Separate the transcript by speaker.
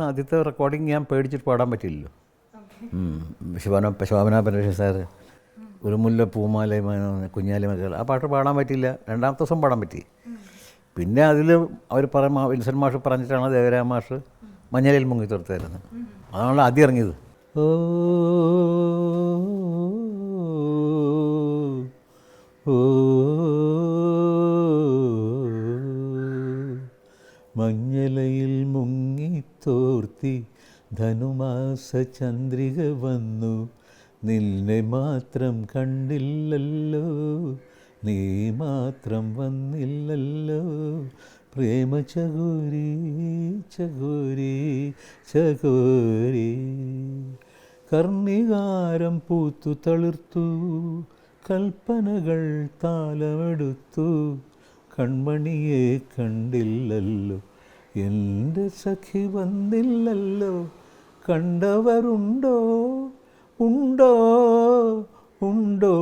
Speaker 1: ആദ്യത്തെ റെക്കോർഡിങ് ഞാൻ പേടിച്ചിട്ട് പാടാൻ പറ്റില്ലല്ലോ. ശോഭന പരമേശ്വരൻ സാറ് ഒരു മുല്ല പൂമാല കുഞ്ഞാലി മകൾ ആ പാട്ട് പാടാൻ പറ്റിയില്ല. രണ്ടാമത്തെ ദിവസം പാടാൻ പറ്റി. പിന്നെ അതിൽ അവർ വിൻസെൻ്റ് മാഷ് പറഞ്ഞിട്ടാണ് ദേവരായ മാഷ് മഞ്ഞളിൽ മുങ്ങി തീർത്തായിരുന്നു. അതാണല്ലോ ആദ്യം ഇറങ്ങിയത്. ഓ ഓ മഞ്ഞലയിൽ മുങ്ങിത്തോർത്തി ധനുമാസ ചന്ദ്രിക വന്നു, നിന്നെ മാത്രം കണ്ടില്ലല്ലോ, നീ മാത്രം വന്നില്ലല്ലോ, പ്രേമ ചകോരി ചകോരി ചകോരി. കർണികാരം പൂത്തു തളിർത്തു, കൽപ്പനകൾ താലമെടുത്തു, കൺമണിയെ കണ്ടില്ലല്ലോ, എൻ്റെ സഖി വന്നില്ലല്ലോ, കണ്ടവരുണ്ടോ ഉണ്ടോ ഉണ്ടോ.